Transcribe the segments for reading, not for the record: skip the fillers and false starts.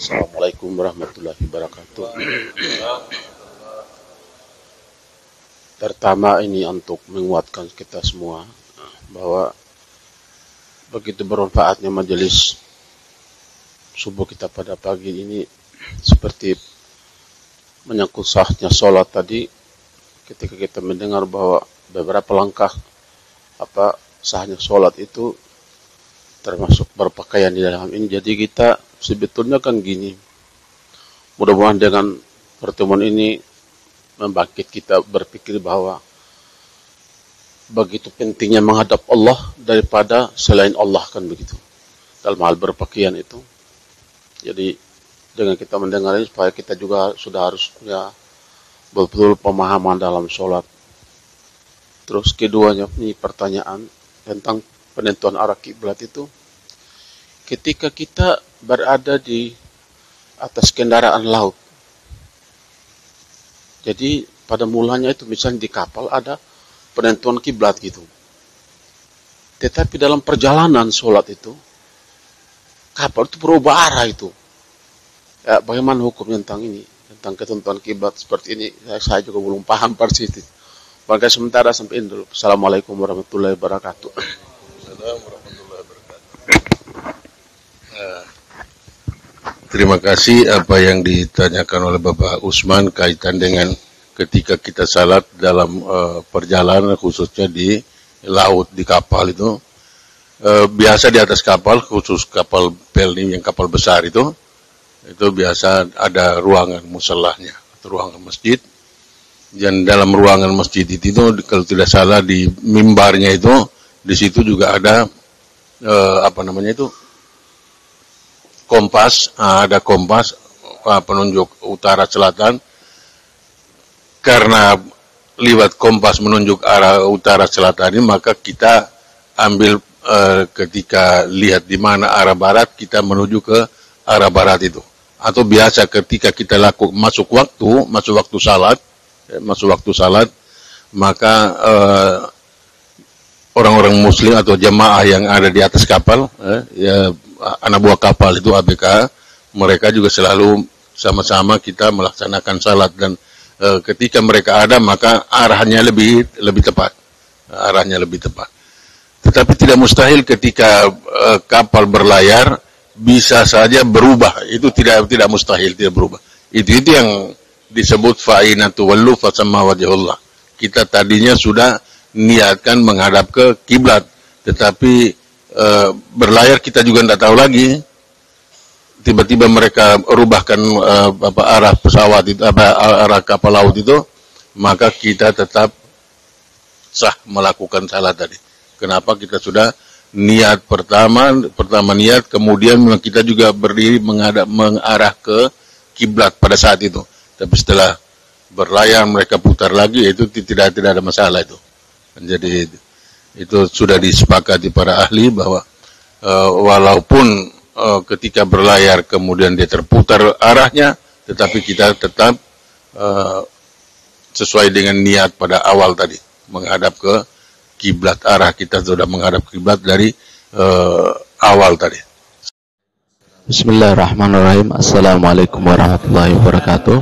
Assalamualaikum warahmatullahi wabarakatuh. Pertama ini untuk menguatkan kita semua bahwa begitu bermanfaatnya majelis subuh kita pada pagi ini, seperti menyangkut sahnya sholat tadi, ketika kita mendengar bahwa beberapa langkah sahnya sholat itu termasuk berpakaian di dalam ini. Jadi kita sebetulnya kan gini, mudah-mudahan dengan pertemuan ini membangkit kita berpikir bahwa begitu pentingnya menghadap Allah daripada selain Allah, kan begitu dalam hal berpakaian itu. Jadi dengan kita mendengar ini, supaya kita juga sudah harus punya betul pemahaman dalam sholat. Terus keduanya, ini pertanyaan tentang penentuan arah kiblat itu. Ketika kita berada di atas kendaraan laut, jadi pada mulanya itu misalnya di kapal ada penentuan kiblat gitu. Tetapi dalam perjalanan sholat itu, kapal itu berubah arah itu. Ya, bagaimana hukum tentang ini, tentang ketentuan kiblat seperti ini? Saya juga belum paham persis. Maka sementara sampai ini dulu. Assalamualaikum warahmatullahi wabarakatuh. Terima kasih apa yang ditanyakan oleh Bapak Usman kaitan dengan ketika kita salat dalam perjalanan, khususnya di laut, di kapal itu. Biasa di atas kapal, khusus kapal pelni yang kapal besar itu biasa ada ruangan musallahnya atau ruangan masjid. Dan dalam ruangan masjid itu kalau tidak salah di mimbarnya itu, di situ juga ada kompas, ada kompas penunjuk utara selatan. Karena liwat kompas menunjuk arah utara selatan ini, maka kita ambil ketika lihat di mana arah barat, kita menuju ke arah barat itu. Atau biasa ketika kita masuk waktu salat, maka orang-orang muslim atau jamaah yang ada di atas kapal, anak buah kapal itu ABK, mereka juga selalu sama-sama kita melaksanakan salat. Dan ketika mereka ada, maka arahnya lebih tepat. Tetapi tidak mustahil ketika kapal berlayar bisa saja berubah. Itu tidak mustahil, tidak berubah. Itu yang disebut fa'inatu wallu fasamma wajhullah. Kita tadinya sudah niatkan menghadap ke kiblat, tetapi berlayar kita juga tidak tahu lagi. Tiba-tiba mereka rubahkan arah pesawat itu, arah kapal laut itu, maka kita tetap sah melakukan salat tadi. Kenapa? Kita sudah niat pertama niat, kemudian kita juga berdiri mengarah ke kiblat pada saat itu. Tapi setelah berlayar mereka putar lagi, itu tidak ada masalah itu. Jadi itu sudah disepakati para ahli bahwa walaupun ketika berlayar kemudian dia terputar arahnya, tetapi kita tetap sesuai dengan niat pada awal tadi, menghadap ke kiblat. Arah kita sudah menghadap kiblat dari awal tadi. Bismillahirrahmanirrahim. Assalamualaikum warahmatullahi wabarakatuh.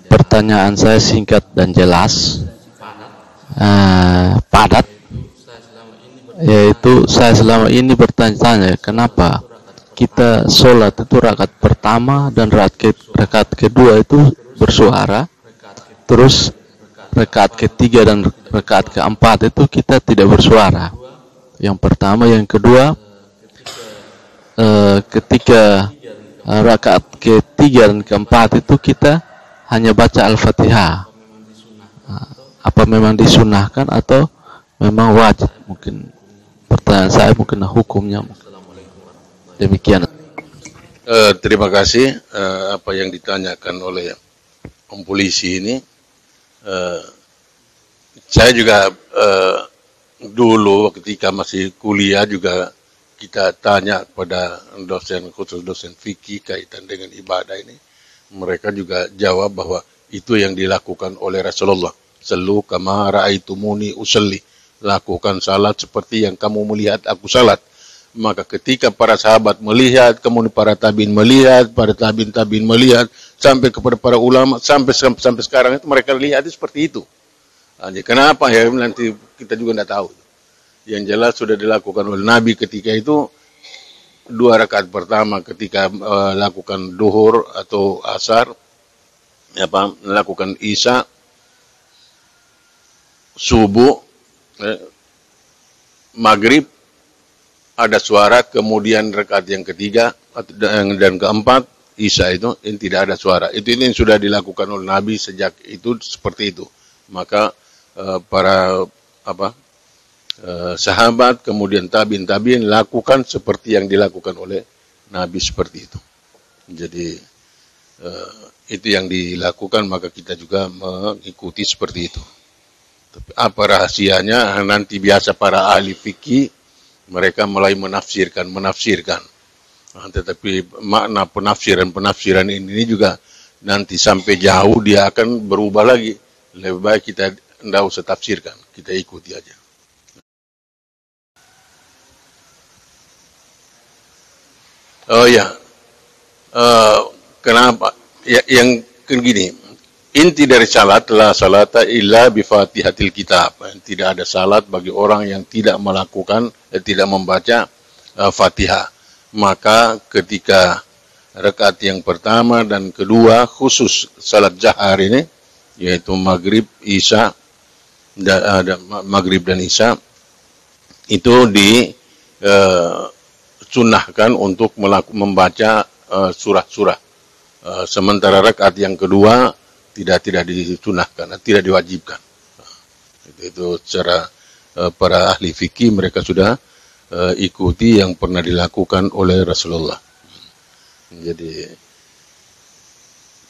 Pertanyaan saya singkat dan jelas, padat, yaitu saya selama ini bertanya-tanya kenapa kita sholat itu rakaat pertama dan rakaat kedua itu bersuara, terus rakaat ketiga dan rakaat keempat itu kita tidak bersuara. Yang pertama, yang kedua, ketika rakaat ketiga dan keempat itu kita hanya baca Al-Fatihah. Apa memang disunahkan atau memang wajib? Mungkin pertanyaan saya, mungkin hukumnya. Demikian. Terima kasih apa yang ditanyakan oleh Om Polisi ini. Saya juga dulu ketika masih kuliah juga kita tanya pada dosen, khusus dosen fikih kaitan dengan ibadah ini. Mereka juga jawab bahwa itu yang dilakukan oleh Rasulullah. Sallu kama ra'aitumuni usalli. Lakukan salat seperti yang kamu melihat aku salat. Maka ketika para sahabat melihat, kemudian para tabiin melihat, para tabiin melihat, sampai kepada para ulama, sampai sekarang itu mereka lihat itu seperti itu. Kenapa ya, nanti kita juga tidak tahu. Yang jelas sudah dilakukan oleh Nabi ketika itu 2 rakaat pertama ketika lakukan duhur atau asar, melakukan isya, subuh, maghrib, ada suara, kemudian rakaat yang ketiga dan keempat isya itu yang tidak ada suara. Itu yang sudah dilakukan oleh Nabi sejak itu seperti itu. Maka para sahabat kemudian tabiin lakukan seperti yang dilakukan oleh Nabi seperti itu. Jadi itu yang dilakukan, maka kita juga mengikuti seperti itu. Tapi apa rahasianya? Nanti biasa para ahli fikih mereka mulai menafsirkan. Tetapi makna penafsiran ini juga nanti sampai jauh dia akan berubah lagi. Lebih baik kita tidak usah tafsirkan, kita ikuti aja. Oh ya, kenapa? Ya, yang gini, inti dari salat la salata illa bi fatihatil kitab. Tidak ada salat bagi orang yang tidak melakukan, tidak membaca Fatihah. Maka ketika rakaat yang pertama dan kedua, khusus salat jahar ini, yaitu maghrib, isya, maghrib dan isya, itu disunahkan untuk membaca surah-surah. Sementara rakaat yang kedua tidak disunahkan, tidak diwajibkan. Itu secara para ahli fikih mereka sudah ikuti yang pernah dilakukan oleh Rasulullah. Jadi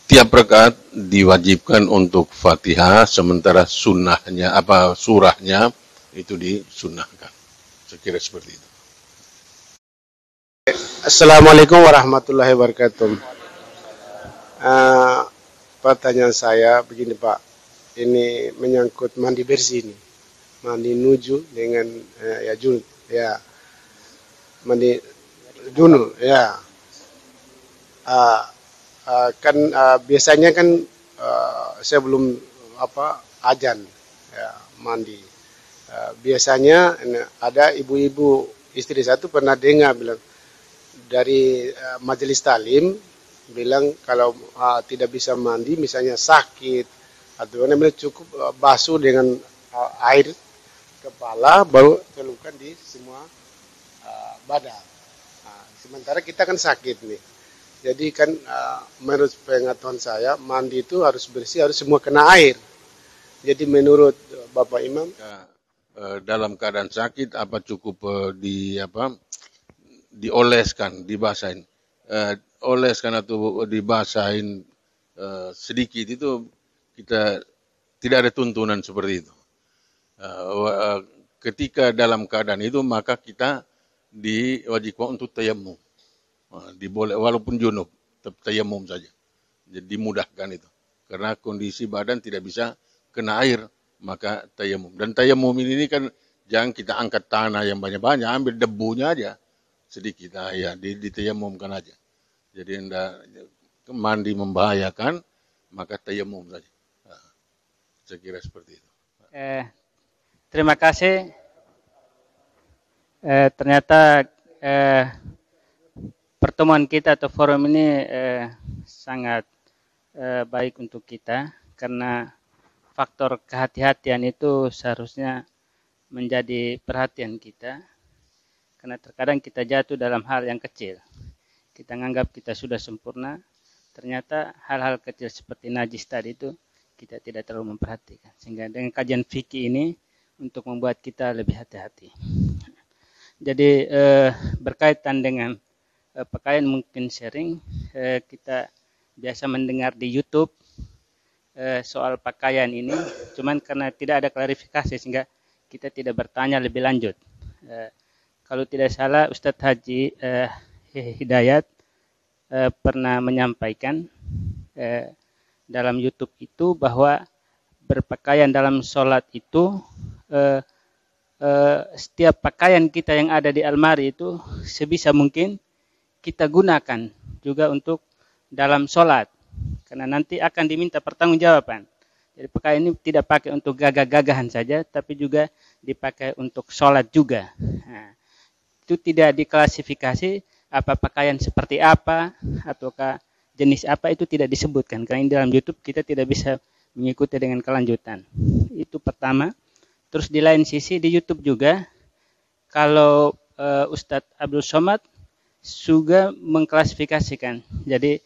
tiap rakaat diwajibkan untuk Fatihah, sementara surahnya itu disunahkan. Saya kira seperti itu. Assalamualaikum warahmatullahi wabarakatuh. Pertanyaan saya begini Pak, ini menyangkut mandi bersih ini, mandi nuju dengan junub, ya, mandi junub, ya. Kan biasanya kan sebelum azan ya, mandi. Biasanya ada ibu-ibu istri satu pernah dengar bilang dari majelis talim bilang kalau tidak bisa mandi, misalnya sakit atau cukup basuh dengan air kepala baru celupkan di semua badan. Sementara kita kan sakit nih. Jadi kan menurut pengetahuan saya mandi itu harus bersih, harus semua kena air. Jadi menurut Bapak Imam, dalam keadaan sakit apa cukup dioleskan, dibasahin, oleskan atau dibasahin sedikit, itu kita tidak ada tuntunan seperti itu. Ketika dalam keadaan itu maka kita diwajibkan untuk tayamum. Diboleh walaupun junub, tetap tayamum saja. Jadi dimudahkan itu. Karena kondisi badan tidak bisa kena air, maka tayamum. Dan tayamum ini kan jangan kita angkat tanah yang banyak-banyak, ambil debunya aja sedikit. Ya, ditayamumkan aja. Jadi mandi membahayakan, maka tayamum saja. Saya kira seperti itu. Terima kasih. Ternyata pertemuan kita atau forum ini sangat baik untuk kita, karena faktor kehati-hatian itu seharusnya menjadi perhatian kita, karena terkadang kita jatuh dalam hal yang kecil. Kita menganggap kita sudah sempurna, ternyata hal-hal kecil seperti najis tadi itu kita tidak terlalu memperhatikan. Sehingga dengan kajian fikih ini untuk membuat kita lebih hati-hati. Jadi berkaitan dengan pakaian mungkin sharing, kita biasa mendengar di YouTube soal pakaian ini, cuman karena tidak ada klarifikasi sehingga kita tidak bertanya lebih lanjut. Kalau tidak salah Ustadz Haji Hidayat pernah menyampaikan dalam YouTube itu bahwa berpakaian dalam sholat itu setiap pakaian kita yang ada di almari itu sebisa mungkin kita gunakan juga untuk dalam sholat. Karena nanti akan diminta pertanggungjawaban. Jadi pakaian ini tidak pakai untuk gagah-gagahan saja, tapi juga dipakai untuk sholat juga. Nah, itu tidak diklasifikasi apa pakaian seperti apa, ataukah jenis apa, itu tidak disebutkan. Karena dalam YouTube kita tidak bisa mengikuti dengan kelanjutan. Itu pertama. Terus di lain sisi di YouTube juga, kalau Ustadz Abdul Somad juga mengklasifikasikan. Jadi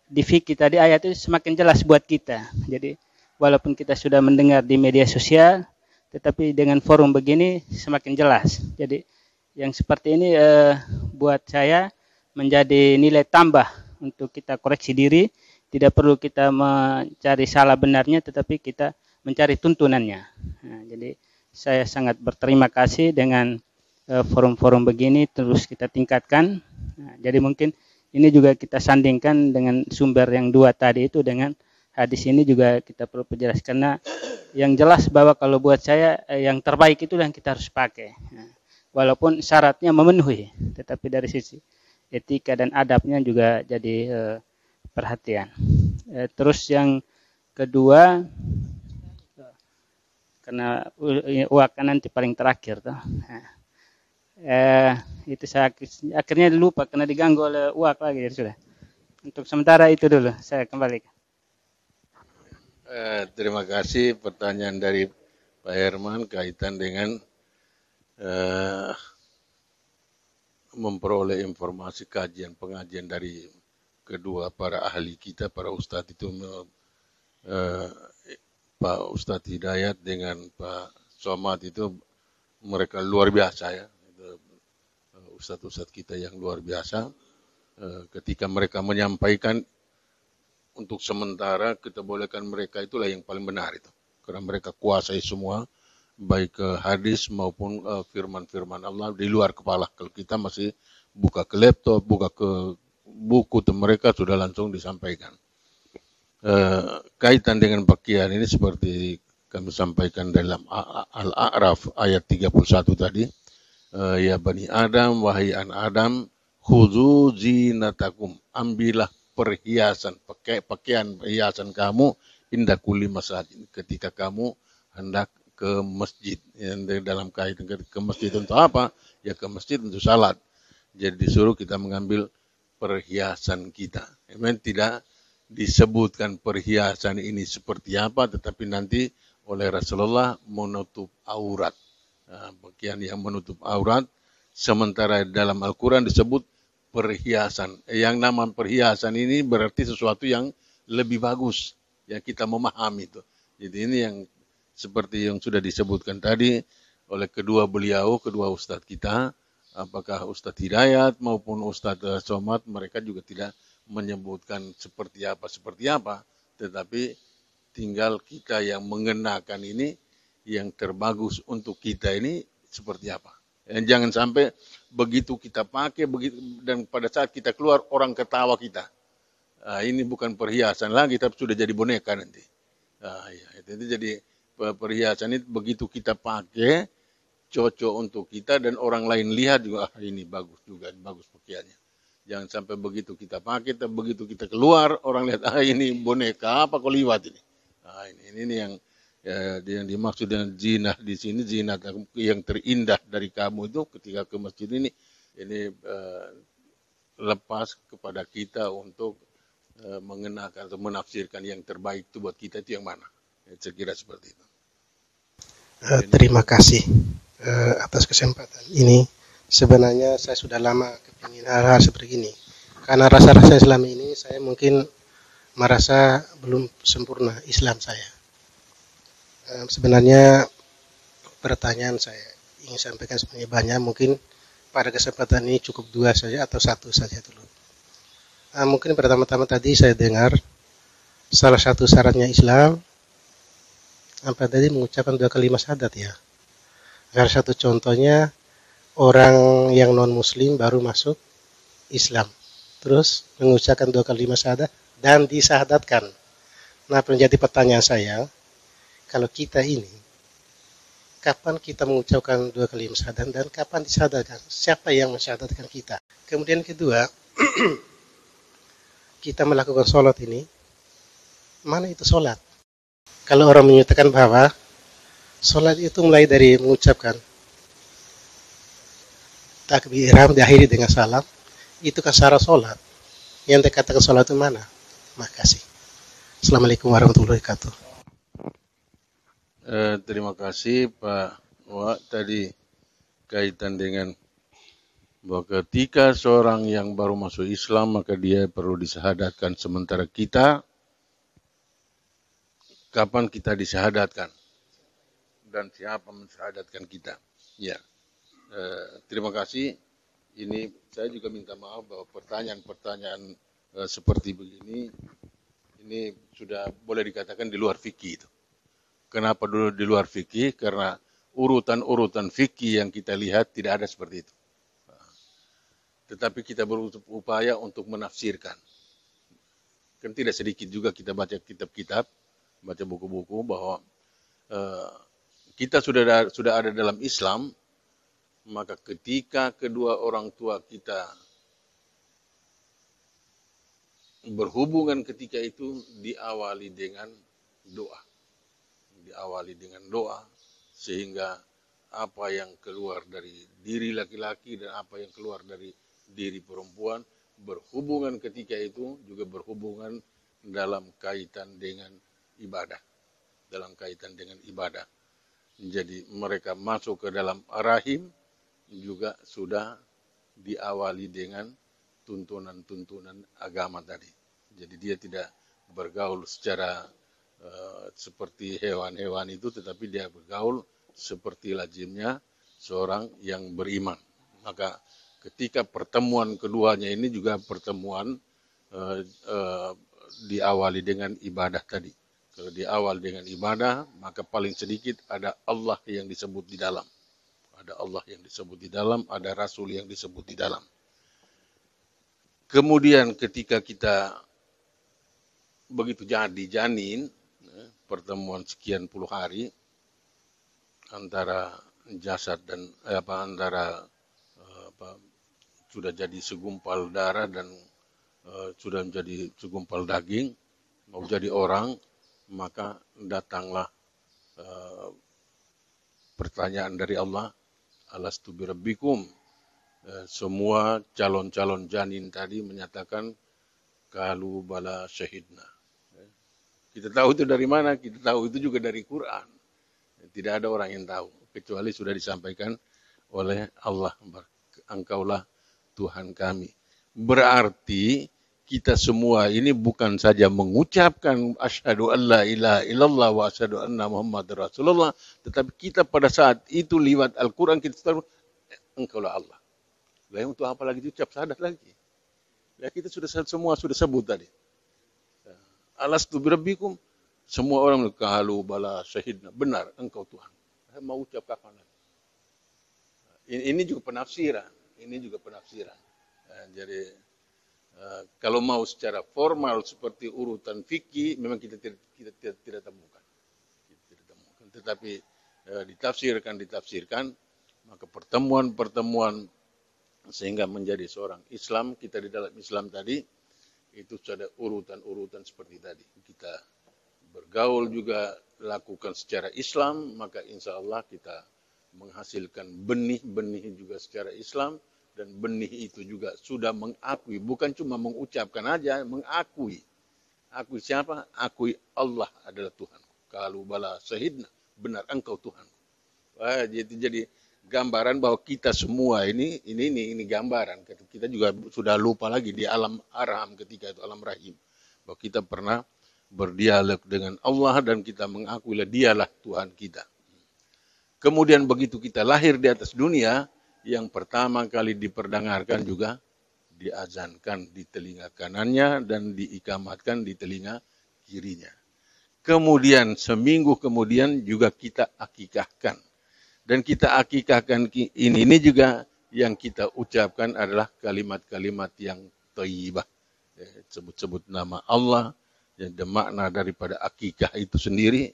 di fikih tadi ayat itu semakin jelas buat kita. Jadi walaupun kita sudah mendengar di media sosial, tetapi dengan forum begini semakin jelas. Jadi yang seperti ini buat saya menjadi nilai tambah untuk kita koreksi diri. Tidak perlu kita mencari salah benarnya, tetapi kita mencari tuntunannya. Nah, jadi saya sangat berterima kasih dengan forum-forum begini, terus kita tingkatkan. Nah, jadi mungkin ini juga kita sandingkan dengan sumber yang dua tadi itu dengan hadis ini juga kita perlu perjelas. Karena yang jelas bahwa kalau buat saya yang terbaik itu yang kita harus pakai. Nah, walaupun syaratnya memenuhi, tetapi dari sisi etika dan adabnya juga jadi perhatian. Terus yang kedua, karena uakan nanti paling terakhir tuh. Itu saya akhirnya lupa karena diganggu oleh uak lagi, ya sudah. Untuk sementara itu dulu, saya kembali. Terima kasih pertanyaan dari Pak Herman kaitan dengan memperoleh informasi kajian pengajian dari kedua para ahli kita, para ustadz itu, Pak Ustadz Hidayat dengan Pak Somad itu mereka luar biasa ya. Ustadz-ustadz kita yang luar biasa, ketika mereka menyampaikan untuk sementara kita bolehkan mereka itulah yang paling benar itu, karena mereka kuasai semua baik hadis maupun firman-firman Allah di luar kepala. Kalau kita masih buka ke laptop, buka ke buku, mereka sudah langsung disampaikan. Kaitan dengan pakaian ini seperti kami sampaikan dalam Al-A'raf ayat 31 tadi. Ya Bani Adam, wahai anak Adam, khudzu zinatakum, ambillah perhiasan, pakaian perhiasan kamu inda kulli masjid, ketika kamu hendak ke masjid. Yang dalam kaitan ke masjid untuk apa? Ya ke masjid untuk salat. Jadi disuruh kita mengambil perhiasan kita. Memang tidak disebutkan perhiasan ini seperti apa, tetapi nanti oleh Rasulullah menutup aurat. Nah, pakaian yang menutup aurat, sementara dalam Al-Quran disebut perhiasan. Yang nama perhiasan ini berarti sesuatu yang lebih bagus, yang kita memahami itu. Jadi ini yang seperti yang sudah disebutkan tadi oleh kedua beliau, kedua ustadz kita, apakah Ustadz Hidayat maupun Ustadz Somad, mereka juga tidak menyebutkan seperti apa, tetapi tinggal kita yang mengenakan ini, yang terbagus untuk kita ini seperti apa. Jangan sampai begitu kita pakai, dan pada saat kita keluar orang ketawa kita. Ini bukan perhiasan lagi, tapi sudah jadi boneka nanti. Itu jadi perhiasan itu begitu kita pakai, cocok untuk kita dan orang lain lihat juga, ini bagus juga, bagus pakaiannya. Jangan sampai begitu kita pakai, begitu kita keluar orang lihat, ini boneka apa kau liwat ini. Ini yang dimaksud dengan zinah di sini, zinah yang terindah dari kamu itu ketika ke masjid ini lepas kepada kita untuk mengenakan atau menafsirkan yang terbaik itu buat kita itu yang mana. Saya kira seperti itu. Terima kasih atas kesempatan ini. Sebenarnya saya sudah lama kepingin hal-hal seperti ini. Karena rasa-rasa selama ini saya mungkin merasa belum sempurna Islam saya. Sebenarnya pertanyaan saya ingin sampaikan sebenarnya banyak, mungkin pada kesempatan ini cukup 2 saja atau 1 saja dulu. Mungkin pertama-tama tadi saya dengar salah satu syaratnya Islam apa tadi, mengucapkan 2 kalimat syahadat ya. Salah satu contohnya orang yang non muslim baru masuk Islam, terus mengucapkan 2 kalimat syahadat dan disyahadatkan. Nah, menjadi pertanyaan saya, kalau kita ini kapan kita mengucapkan 2 kali syahadat dan kapan disyahadatkan, siapa yang mensyahadatkan kita. Kemudian kedua, kita melakukan sholat ini, mana itu sholat? Kalau orang menyatakan bahwa sholat itu mulai dari mengucapkan takbir ihram diakhiri dengan salam, itu kan syarat sholat. Yang dikatakan sholat itu mana? Makasih. Assalamualaikum warahmatullahi wabarakatuh. Terima kasih Pak Wak. Tadi kaitan dengan bahwa ketika seorang yang baru masuk Islam maka dia perlu disyahadatkan, sementara kita kapan kita disyahadatkan dan siapa mensyahadatkan kita. Ya, terima kasih. Ini saya juga minta maaf bahwa pertanyaan-pertanyaan seperti begini ini sudah boleh dikatakan di luar fikih itu. Kenapa dulu di luar fikih? Karena urutan-urutan fikih yang kita lihat tidak ada seperti itu. Tetapi kita berupaya untuk menafsirkan. Kan tidak sedikit juga kita baca kitab-kitab, baca buku-buku bahwa kita sudah ada dalam Islam, maka ketika kedua orang tua kita berhubungan ketika itu diawali dengan doa. Diawali dengan doa sehingga apa yang keluar dari diri laki-laki dan apa yang keluar dari diri perempuan berhubungan ketika itu juga berhubungan dalam kaitan dengan ibadah. Dalam kaitan dengan ibadah. Jadi mereka masuk ke dalam rahim juga sudah diawali dengan tuntunan-tuntunan agama tadi. Jadi dia tidak bergaul secara seperti hewan-hewan itu, tetapi dia bergaul seperti lazimnya seorang yang beriman. Maka ketika pertemuan keduanya ini juga pertemuan diawali dengan ibadah tadi. Kalau diawali dengan ibadah, maka paling sedikit ada Allah yang disebut di dalam. Ada Allah yang disebut di dalam, ada Rasul yang disebut di dalam. Kemudian ketika kita begitu jadi janin, pertemuan sekian puluh hari antara jasad dan sudah jadi segumpal darah dan sudah menjadi segumpal daging, mau jadi orang, maka datanglah pertanyaan dari Allah, alastu birabbikum. Semua calon-calon janin tadi menyatakan qalu bala syahidna. Kita tahu itu dari mana? Kita tahu itu juga dari Quran. Tidak ada orang yang tahu kecuali sudah disampaikan oleh Allah. Engkaulah Tuhan kami. Berarti kita semua ini bukan saja mengucapkan asyhadu alla ilaha illallah wa asyhadu anna muhammadar rasulullah, tetapi kita pada saat itu lewat Al-Quran kita tahu engkaulah Allah. Lalu untuk apa lagi ucap syahadat lagi? Ya kita semua sudah sebut tadi. Alastu birabbikum, semua orang qalu bala syahidna, benar engkau Tuhan. Saya mau ucap kapan lagi? Ini juga penafsiran, jadi kalau mau secara formal seperti urutan fikih, memang kita tidak temukan. Tetapi ditafsirkan, maka pertemuan sehingga menjadi seorang Islam, kita di dalam Islam tadi, itu ada urutan-urutan seperti tadi. Kita bergaul juga lakukan secara Islam, maka insya Allah kita menghasilkan benih-benih juga secara Islam, dan benih itu juga sudah mengakui, bukan cuma mengucapkan aja, mengakui. Akui siapa? Akui Allah adalah Tuhan. Qalu bala syahidna, benar engkau Tuhan. Jadi gambaran bahwa kita semua ini gambaran. Kita juga sudah lupa lagi di alam arham ketika itu, alam rahim. Bahwa kita pernah berdialog dengan Allah dan kita mengakuilah dialah Tuhan kita. Kemudian begitu kita lahir di atas dunia, yang pertama kali diperdengarkan juga diazankan di telinga kanannya dan diikamatkan di telinga kirinya. Kemudian seminggu kemudian juga kita akikahkan. Dan kita akikahkan ini juga yang kita ucapkan adalah kalimat-kalimat yang thayyibah. Sebut-sebut nama Allah, dan makna daripada akikah itu sendiri.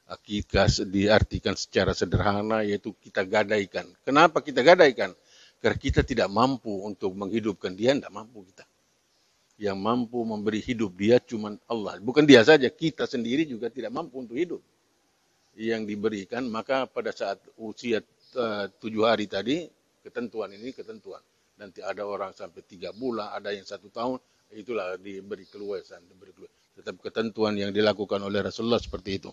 Akikah diartikan secara sederhana yaitu kita gadaikan. Kenapa kita gadaikan? Karena kita tidak mampu untuk menghidupkan dia, tidak mampu kita. Yang mampu memberi hidup dia cuma Allah. Bukan dia saja, kita sendiri juga tidak mampu untuk hidup. Yang diberikan, maka pada saat usia 7 hari tadi, ketentuan ini ketentuan. Nanti ada orang sampai 3 bulan, ada yang 1 tahun, itulah diberi keluasan. Tetap ketentuan yang dilakukan oleh Rasulullah seperti itu.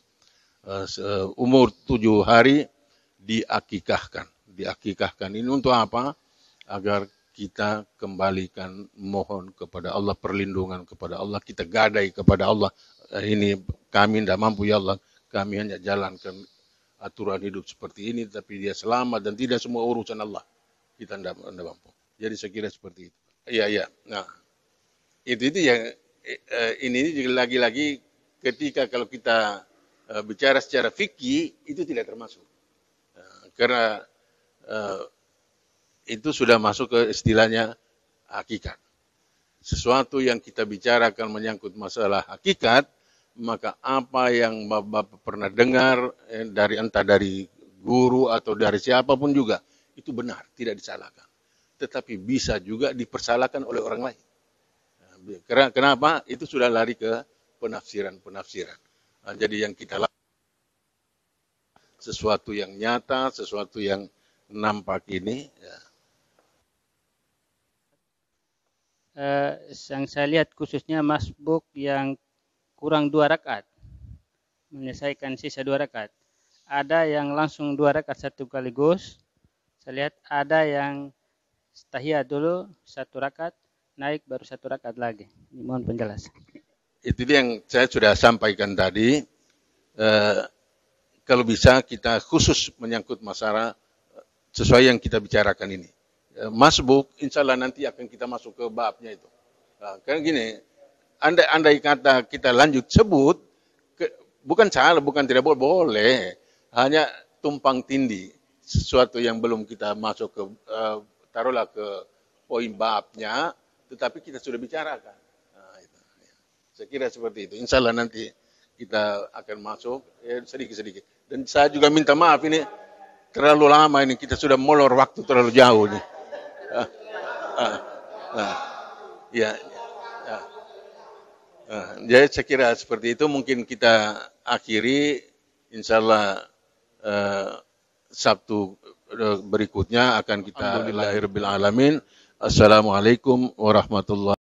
Umur 7 hari diakikahkan. Diakikahkan ini untuk apa? Agar kita kembalikan mohon kepada Allah, perlindungan kepada Allah, kita gadai kepada Allah. Ini kami tidak mampu ya Allah, kami hanya jalankan aturan hidup seperti ini, tapi dia selamat dan tidak semua urusan Allah. Kita tidak mampu. Jadi saya kira seperti itu. Iya. Nah, itu yang ini lagi-lagi ketika kalau kita bicara secara fikih itu tidak termasuk. Karena itu sudah masuk ke istilahnya hakikat. Sesuatu yang kita bicarakan menyangkut masalah hakikat, maka apa yang Bapak pernah dengar entah dari guru atau dari siapapun juga, itu benar, tidak disalahkan. Tetapi bisa juga dipersalahkan oleh orang lain. Kenapa? Itu sudah lari ke penafsiran. Nah, jadi yang kita lakukan sesuatu yang nyata, sesuatu yang nampak ini. Ya. Yang saya lihat khususnya masbuk yang kurang 2 rakaat, menyelesaikan sisa 2 rakaat. Ada yang langsung 2 rakaat satu sekaligus. Saya lihat ada yang tahiyat dulu 1 rakaat, naik baru 1 rakaat lagi. Mohon penjelasan. Itu yang saya sudah sampaikan tadi. Kalau bisa kita khusus menyangkut masalah sesuai yang kita bicarakan ini. Masbuk, insya Allah nanti akan kita masuk ke babnya itu. Nah, karena gini, andai kata kita lanjut sebut, bukan salah, bukan tidak boleh. Hanya tumpang tindih. Sesuatu yang belum kita masuk ke, taruhlah ke poin babnya, tetapi kita sudah bicarakan. Nah, itu. Saya kira seperti itu. Insya Allah nanti kita akan masuk sedikit-sedikit. Dan saya juga minta maaf ini terlalu lama ini, kita sudah molor waktu terlalu jauh nih. Jadi saya kira seperti itu, mungkin kita akhiri, insya Allah Sabtu berikutnya akan kita Alhamdulillahirabbil alamin. Assalamualaikum warahmatullahi